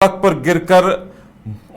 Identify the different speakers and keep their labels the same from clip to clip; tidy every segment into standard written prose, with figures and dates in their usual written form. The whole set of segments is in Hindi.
Speaker 1: सड़क पर गिरकर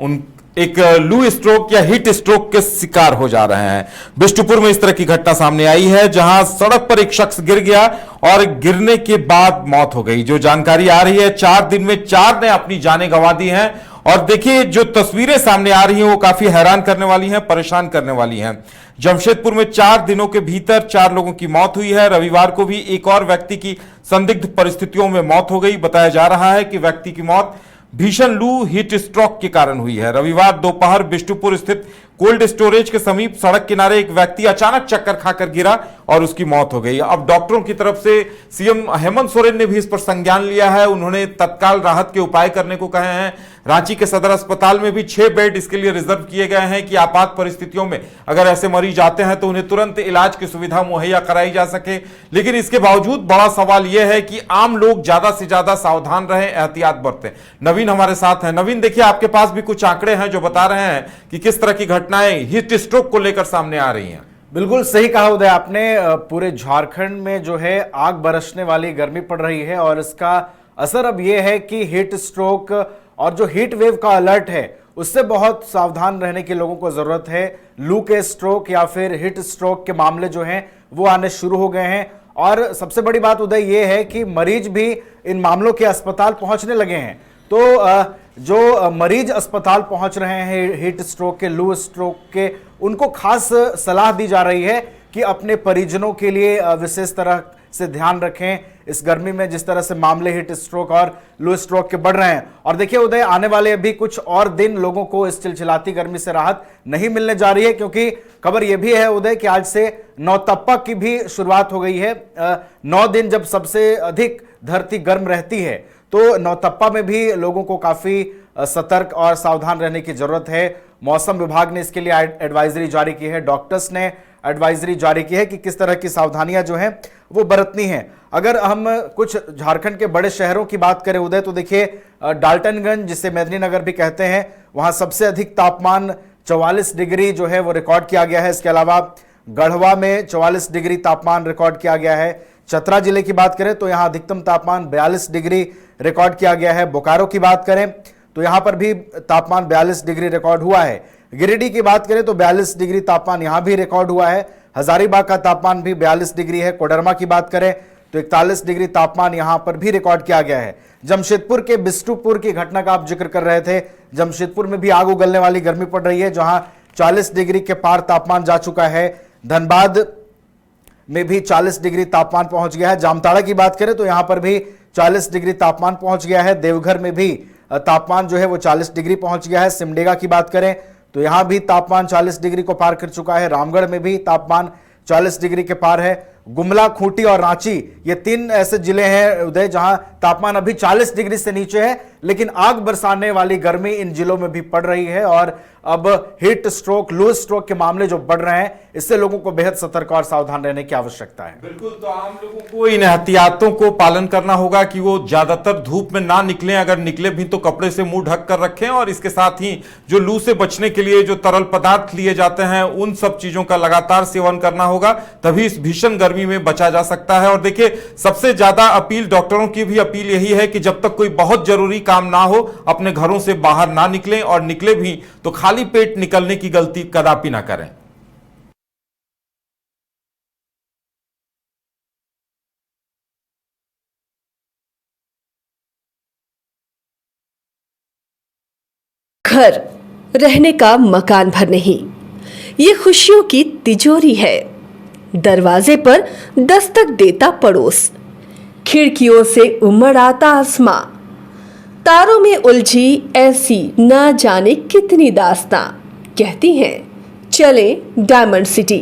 Speaker 1: उन एक लू स्ट्रोक या हीट स्ट्रोक के शिकार हो जा रहे हैं। बिष्टुपुर में इस तरह की घटना सामने आई है, जहां सड़क पर एक शख्स गिर गया और गिरने के बाद मौत हो गई। जो जानकारी आ रही है, 4 दिन में 4 ने अपनी जानें गंवा दी हैं। और देखिए, जो तस्वीरें सामने आ रही हैं वो काफी हैरान करने वाली हैं, परेशान करने वाली हैं। जमशेदपुर में 4 दिनों के भीतर 4 लोगों की मौत हुई है। रविवार को भी एक और व्यक्ति की संदिग्ध परिस्थितियों में मौत हो गई। बताया जा रहा है कि व्यक्ति की मौत भीषण लू हीट स्ट्रोक के कारण हुई है। रविवार दोपहर बिष्टुपुर स्थित कोल्ड स्टोरेज के समीप सड़क किनारे एक व्यक्ति अचानक चक्कर खाकर गिरा और उसकी मौत हो गई। अब डॉक्टरों की तरफ से सीएम हेमंत सोरेन ने भी इस पर संज्ञान लिया है। उन्होंने तत्काल राहत के उपाय करने को कहे हैं। रांची के सदर अस्पताल में भी 6 बेड इसके लिए रिजर्व किए गए हैं कि आपात परिस्थितियों में अगर ऐसे मरीज आते हैं तो उन्हें तुरंत इलाज की सुविधा मुहैया कराई जा सके। लेकिन इसके बावजूद बड़ा सवाल यह है कि आम लोग ज्यादा से ज्यादा सावधान रहें, एहतियात बरतें। नवीन हमारे साथ हैं। नवीन, देखिए, आपके पास भी कुछ आंकड़े हैं जो बता रहे हैं कि किस तरह की घटनाएं हीट स्ट्रोक को लेकर सामने आ रही हैं।
Speaker 2: बिल्कुल सही कहा उदय आपने। पूरे झारखंड में जो है आग बरसने वाली गर्मी पड़ रही है और इसका असर अब यह है कि हीट स्ट्रोक और जो हीट वेव का अलर्ट है उससे बहुत सावधान रहने की लोगों को जरूरत है। लू के स्ट्रोक या फिर हीट स्ट्रोक के मामले जो हैं वो आने शुरू हो गए हैं और सबसे बड़ी बात उदय ये है कि मरीज भी इन मामलों के अस्पताल पहुंचने लगे हैं। तो जो मरीज अस्पताल पहुंच रहे हैं हीट स्ट्रोक के, लू स्ट्रोक के, उनको खास सलाह दी जा रही है कि अपने परिजनों के लिए विशेष तरह से ध्यान रखें इस गर्मी में, जिस तरह से मामले हीट स्ट्रोक और लू स्ट्रोक के बढ़ रहे हैं। और देखिए उदय, आने वाले अभी कुछ और दिन लोगों को इस चिलचिलाती गर्मी से राहत नहीं मिलने जा रही है, क्योंकि खबर यह भी है उदय कि आज से नौतप्पा की भी शुरुआत हो गई है। 9 दिन जब सबसे अधिक धरती गर्म रहती है तो नौतप्पा में भी लोगों को काफी सतर्क और सावधान रहने की जरूरत है। मौसम विभाग ने इसके लिए एडवाइजरी जारी की है, डॉक्टर्स ने एडवाइजरी जारी की है कि किस तरह की सावधानियां जो हैं वो बरतनी है। अगर हम कुछ झारखंड के बड़े शहरों की बात करें उदय, तो देखिए डाल्टनगंज, जिसे मेदिनीनगर भी कहते हैं, वहां सबसे अधिक तापमान 44 डिग्री जो है वो रिकॉर्ड किया गया है। इसके अलावा गढ़वा में 44 डिग्री तापमान रिकॉर्ड किया गया है। चतरा जिले की बात करें तो यहां अधिकतम तापमान 42 डिग्री रिकॉर्ड किया गया है। बोकारो की बात करें तो यहां पर भी तापमान 42 डिग्री रिकॉर्ड हुआ है। गिरिडीह की बात करें तो 42 डिग्री तापमान यहां भी रिकॉर्ड हुआ है। हजारीबाग का तापमान भी 42 डिग्री है। कोडरमा की बात करें तो 41 डिग्री तापमान यहां पर भी रिकॉर्ड किया गया है। जमशेदपुर के बिष्टुपुर की घटना का आप जिक्र कर रहे थे। जमशेदपुर में भी आग उगलने वाली गर्मी पड़ रही है, जहां 40 डिग्री के पार तापमान जा चुका है। धनबाद में भी 40 डिग्री तापमान पहुंच गया है। जामताड़ा की बात करें तो यहां पर भी 40 डिग्री तापमान पहुंच गया है। देवघर में भी तापमान जो है वो 40 डिग्री पहुंच गया है। सिमडेगा की बात करें तो यहां भी तापमान 40 डिग्री को पार कर चुका है। रामगढ़ में भी तापमान 40 डिग्री के पार है। गुमला, खूंटी और रांची, ये 3 ऐसे जिले हैं उदय जहां तापमान अभी 40 डिग्री से नीचे है, लेकिन आग बरसाने वाली गर्मी इन जिलों में भी पड़ रही है। और अब हीट स्ट्रोक, लू स्ट्रोक के मामले जो बढ़ रहे हैं, इससे लोगों को बेहद सतर्क और सावधान रहने की आवश्यकता है।
Speaker 1: बिल्कुल, तो आम लोगों को इन एहतियातों को पालन करना होगा कि वो ज्यादातर धूप में ना निकलें। अगर निकले भी तो कपड़े से मुंह ढक कर रखें और इसके साथ ही जो लू से बचने के लिए जो तरल पदार्थ लिए जाते हैं उन सब चीजों का लगातार सेवन करना होगा, तभी इस भीषण गर्मी में बचा जा सकता है। और देखिए, सबसे ज्यादा अपील, डॉक्टरों की भी अपील यही है कि जब तक कोई बहुत जरूरी काम ना हो अपने घरों से बाहर ना निकलें, और निकले भी तो खाली पेट निकलने की गलती कदापि ना करें।
Speaker 3: घर रहने का मकान भर नहीं, ये खुशियों की तिजोरी है। दरवाजे पर दस्तक देता पड़ोस, खिड़कियों से उमड़ आता आसमां, तारों में उलझी ऐसी ना जाने कितनी दास्तां। कहती हैं चले डायमंड सिटी,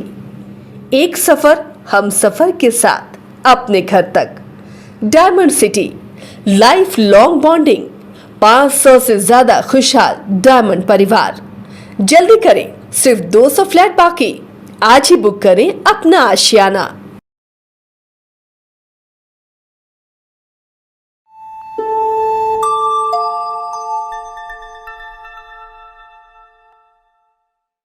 Speaker 3: एक सफर हम सफर के साथ अपने घर तक। Diamond city, life long bonding, 500 से ज्यादा खुशहाल डायमंड परिवार। जल्दी करें, सिर्फ 200 फ्लैट बाकी। आज ही बुक करें अपना आशियाना।